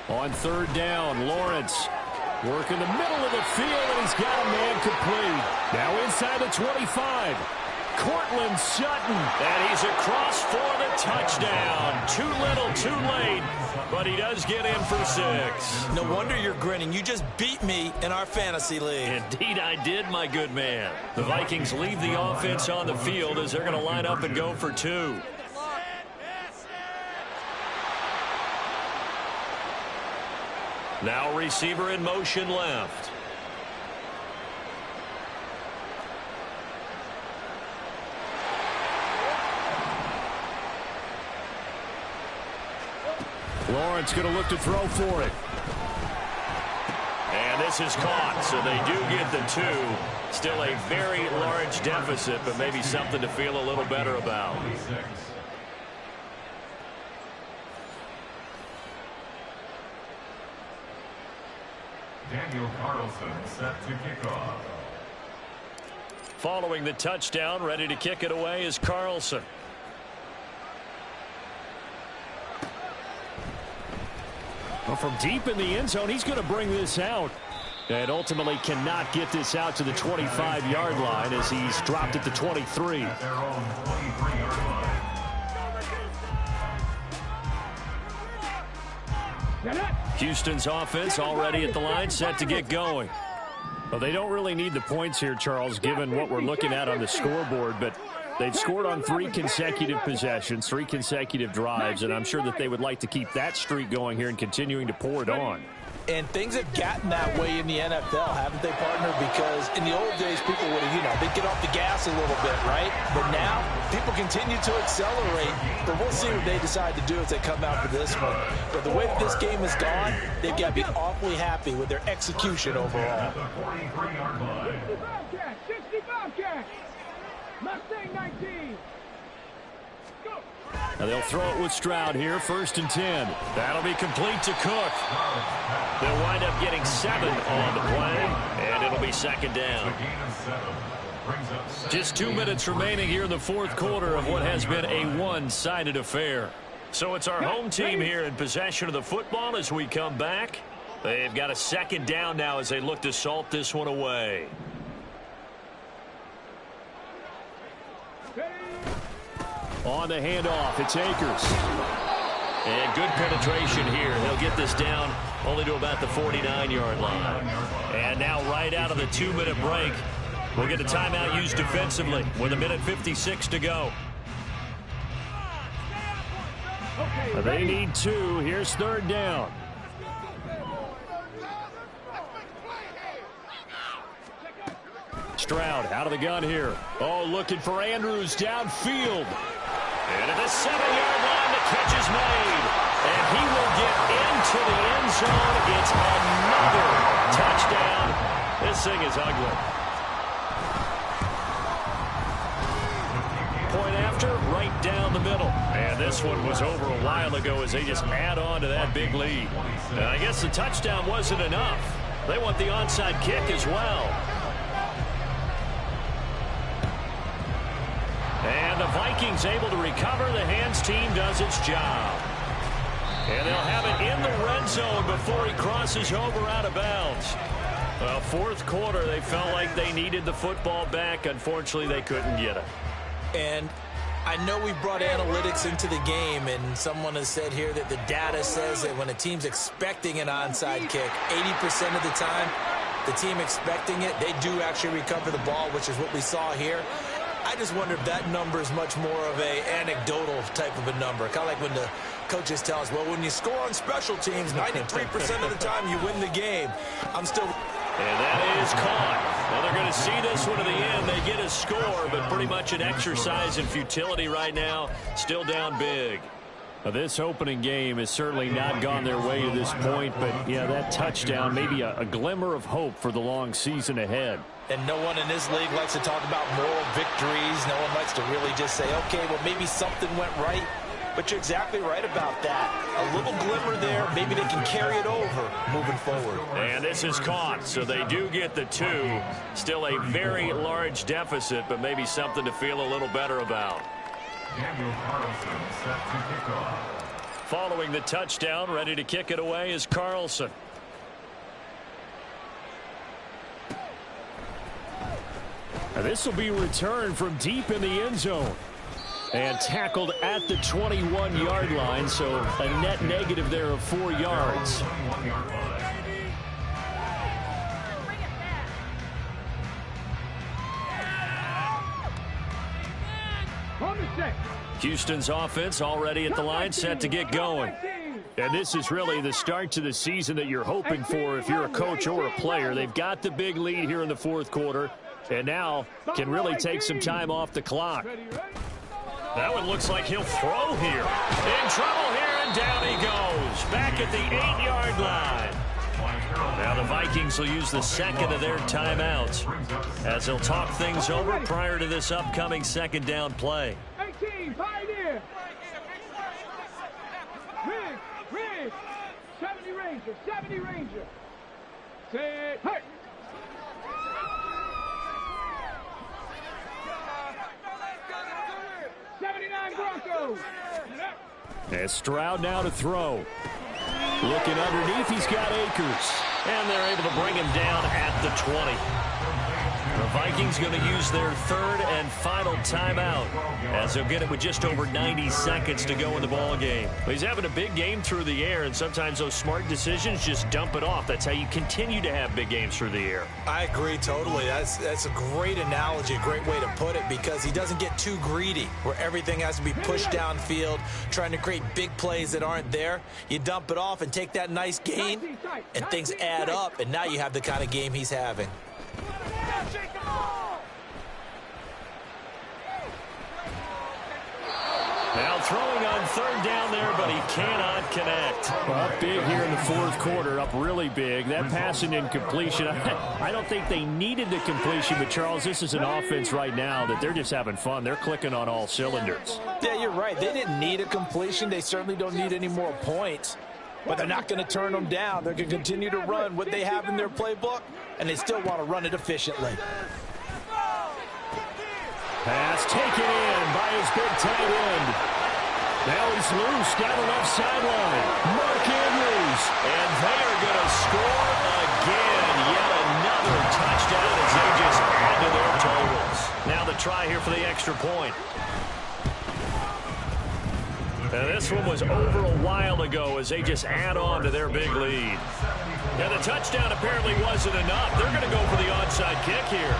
On third down, Lawrence working the middle of the field, and he's got a man complete. Now inside the 25. Cortland Sutton, and he's across for the touchdown. Too little, too late, but he does get in for 6. No wonder you're grinning. You just beat me in our fantasy league. Indeed I did, my good man. The Vikings leave the offense on the field as they're going to line up and go for 2. Now receiver in motion left. Lawrence going to look to throw for it. And this is caught, so they do get the 2. Still a very large deficit, but maybe something to feel a little better about. Daniel Carlson set to kick off. Following the touchdown, ready to kick it away is Carlson. Well, from deep in the end zone, he's going to bring this out. And ultimately cannot get this out to the 25-yard line as he's dropped at the 23. At their own 23-yard line. Houston's offense already at the line, set to get going. Well, they don't really need the points here, Charles, given what we're looking at on the scoreboard, but they've scored on 3 consecutive possessions, 3 consecutive drives, and I'm sure that they would like to keep that streak going here and continuing to pour it on. And things have gotten that way in the NFL, haven't they, partner? Because in the old days, people would have, they'd get off the gas a little bit, right? But now, people continue to accelerate. But we'll see what they decide to do as they come out for this one. But the way that this game has gone, they've got to be awfully happy with their execution overall. 43-yard line. 65 catch. Mustang 19. Now they'll throw it with Stroud here, 1st and 10. That'll be complete to Cook. They'll wind up getting 7 on the play, and it'll be 2nd down. Just 2 minutes remaining here in the 4th quarter of what has been a one-sided affair. So it's our home team here in possession of the football as we come back. They've got a 2nd down now as they look to salt this one away. On the handoff, it's Akers. And good penetration here. He'll get this down only to about the 49-yard line. And now right out of the 2-minute break, we'll get a timeout used defensively with 1:56 to go. They need 2. Here's 3rd down. Stroud out of the gun here. Oh, looking for Andrews downfield. And at the 7-yard line, the catch is made. And he will get into the end zone. It's another touchdown. This thing is ugly. Point after, right down the middle. And this one was over a while ago as they just add on to that big lead. And I guess the touchdown wasn't enough. They want the onside kick as well. And the Vikings able to recover. The hands team does its job. And they'll have it in the red zone before he crosses over out of bounds. Well, 4th quarter, they felt like they needed the football back. Unfortunately, they couldn't get it. And I know we brought analytics into the game, and someone has said here that the data says that when a team's expecting an onside kick, 80% of the time, the team expecting it, they do actually recover the ball, which is what we saw here. I just wonder if that number is much more of a anecdotal type of a number. Kind of like when the coaches tell us, well, when you score on special teams, 93% of the time you win the game. I'm still... And that is caught. Well, they're going to see this one to the end. They get a score, but pretty much an exercise in futility right now. Still down big. Well, this opening game has certainly not gone their way to this point, but, yeah, that touchdown, maybe a glimmer of hope for the long season ahead. And no one in this league likes to talk about moral victories. No one likes to really just say, okay, well, maybe something went right. But you're exactly right about that. A little glimmer there. Maybe they can carry it over moving forward. And this is caught, so they do get the 2. Still a very large deficit, but maybe something to feel a little better about. Daniel Carlson set to kick off. Following the touchdown, ready to kick it away is Carlson. This will be returned from deep in the end zone. And tackled at the 21-yard line, so a net negative there of 4 yards. Houston's offense already at the line, set to get going. And this is really the start to the season that you're hoping for if you're a coach or a player. They've got the big lead here in the fourth quarter, and now can really take some time off the clock. That one looks like he'll throw here. In trouble here, and down he goes. Back at the 8-yard line. Now the Vikings will use the second of their timeouts as they'll talk things over prior to this upcoming second down play. 18, Pioneer. Ridge. 70 Ranger. Say, hey. Broncos. And Stroud now to throw. Looking underneath, he's got Akers. And they're able to bring him down at the 20. The Vikings going to use their third and final timeout as they'll get it with just over 90 seconds to go in the ball game. Well, he's having a big game through the air, and sometimes those smart decisions just dump it off. That's how you continue to have big games through the air. I agree totally. That's a great analogy, a great way to put it, because he doesn't get too greedy where everything has to be pushed downfield, trying to create big plays that aren't there. You dump it off and take that nice gain, and things add up, and now you have the kind of game he's having. Now throwing on third down there, but he cannot connect. Well, up big here in the fourth quarter, up really big. That pass and incompletion, I don't think they needed the completion, but Charles, this is an offense right now that they're just having fun. They're clicking on all cylinders. Yeah, you're right. They didn't need a completion. They certainly don't need any more points, but they're not going to turn them down. They're going to continue to run what they have in their playbook, and they still want to run it efficiently. Pass taken in by his big tight end. Now he's loose down the left sideline. Mark Andrews. And they are going to score again. Yet another touchdown as they just add to their totals. Now the try here for the extra point. And this one was over a while ago as they just add on to their big lead. And the touchdown apparently wasn't enough. They're going to go for the onside kick here.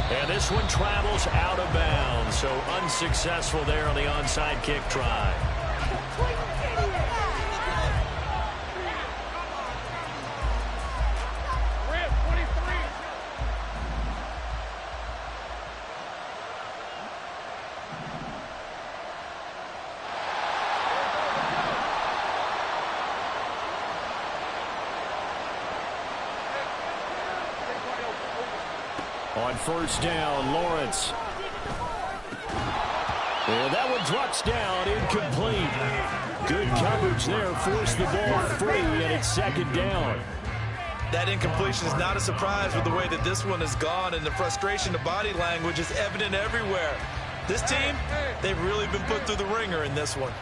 And this one travels out of bounds, so unsuccessful there on the onside kick try. On first down, Lawrence. And that one drops down, incomplete. Good coverage there, forced the ball free, and it's second down. That incompletion is not a surprise with the way that this one has gone, and the frustration, the body language is evident everywhere. This team, they've really been put through the ringer in this one.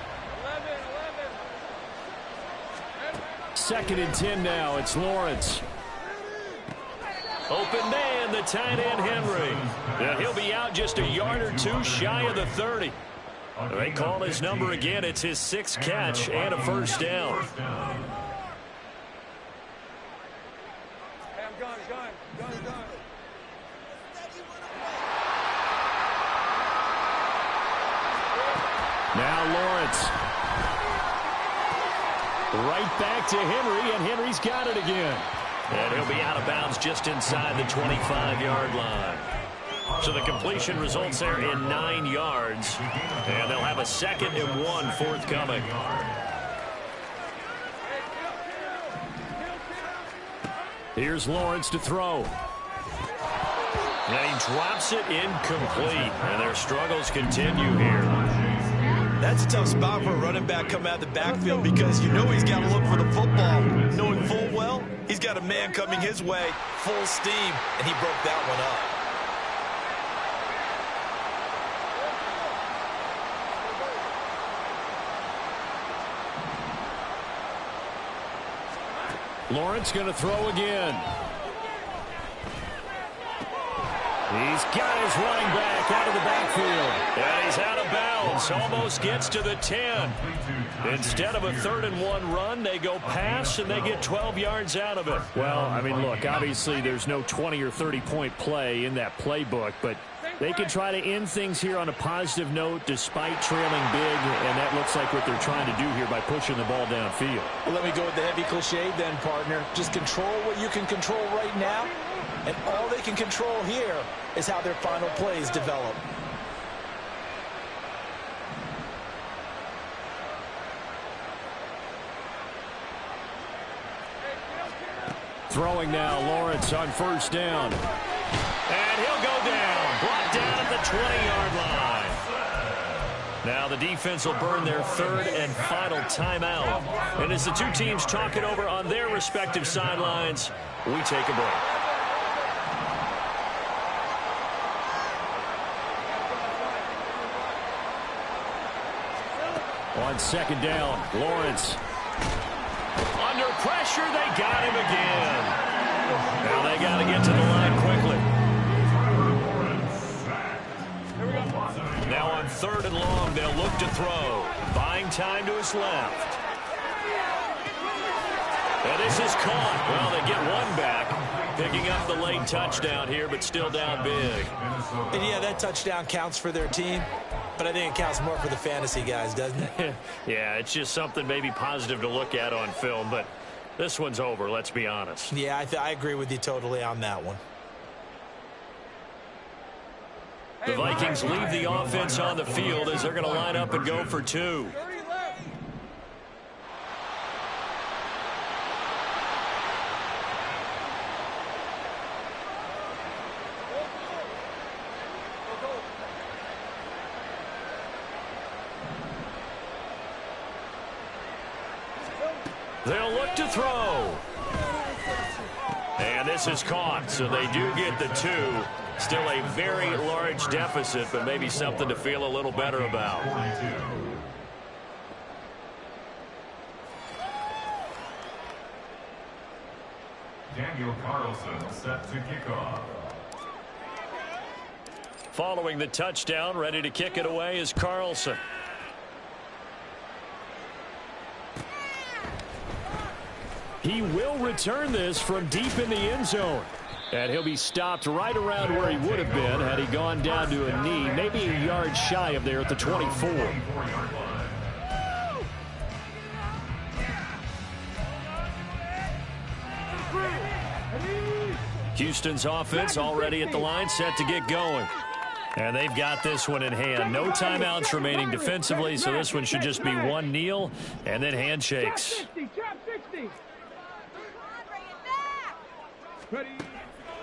2nd and 10 now, it's Lawrence. Open man, the tight end, Henry. And he'll be out just a yard or two shy of the 30. They call his number again. It's his 6th catch and a first down. Now Lawrence. Right back to Henry, and Henry's got it again. And he'll be out of bounds just inside the 25-yard line. So the completion results there in 9 yards. And they'll have a 2nd and 1 forthcoming. Here's Lawrence to throw. And he drops it incomplete. And their struggles continue here. That's a tough spot for a running back coming out of the backfield because you know he's got to look for the football, knowing full well he's got a man coming his way, full steam, and he broke that one up. Lawrence going to throw again. He's got his running back out of the backfield. And he's out of bounds. Almost gets to the 10. Instead of a 3rd-and-1 run, they go pass, and they get 12 yards out of it. Well, I mean, look, obviously there's no 20 or 30-point play in that playbook, but they can try to end things here on a positive note despite trailing big, and that looks like what they're trying to do here by pushing the ball downfield. Well, let me go with the heavy cliche then, partner. Just control what you can control right now, and all they can control here is how their final plays develop. Throwing now, Lawrence on 1st down. And he'll go down. Brought down at the 20-yard line. Now the defense will burn their 3rd and final timeout. And as the two teams talk it over on their respective sidelines, we take a break. On 2nd down, Lawrence. Under pressure, they got him again. Now they got to get to the line quickly. Now on 3rd and long, they'll look to throw. Buying time to his left. And this is caught. Well, they get one back. Picking up the late touchdown here, but still down big. And yeah, that touchdown counts for their team. But I think it counts more for the fantasy guys, doesn't it? Yeah, it's just something maybe positive to look at on film, but this one's over, let's be honest. Yeah, I agree with you totally on that one. The Vikings leave the offense on the field as they're going to line up and go for 2. They'll look to throw. And this is caught, so they do get the 2. Still a very large deficit, but maybe something to feel a little better about. Daniel Carlson set to kick off. Following the touchdown, ready to kick it away is Carlson. He will return this from deep in the end zone. And he'll be stopped right around where he would have been had he gone down to a knee, maybe a yard shy of there at the 24. Houston's offense already at the line, set to get going. And they've got this one in hand. No timeouts remaining defensively, so this one should just be one kneel and then handshakes.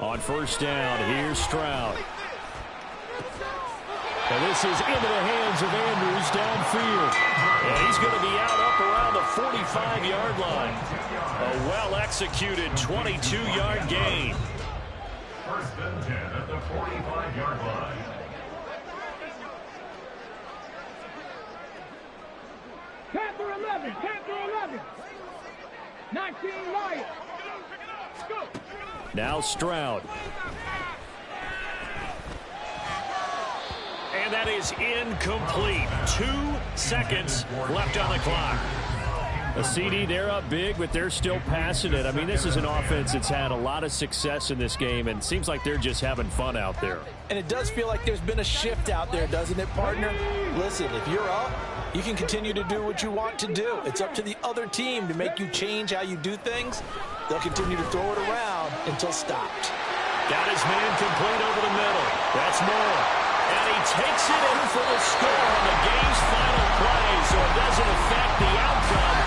On 1st down, here's Stroud. And this is into the hands of Andrews downfield. And he's going to be out up around the 45-yard line. A well-executed 22-yard gain. 1st and 10 at the 45-yard line. Panther 11, Panther 11. 19 Lions. Go. Now Stroud. And that is incomplete. 2 seconds left on the clock. A CD, they're up big, but they're still passing it. I mean, this is an offense that's had a lot of success in this game, and it seems like they're just having fun out there. And it does feel like there's been a shift out there, doesn't it, partner? Listen, if you're up, you can continue to do what you want to do. It's up to the other team to make you change how you do things. They'll continue to throw it around until stopped. Got his man complete over the middle. That's more. And he takes it in for the score on the game's final play, so it doesn't affect the outcome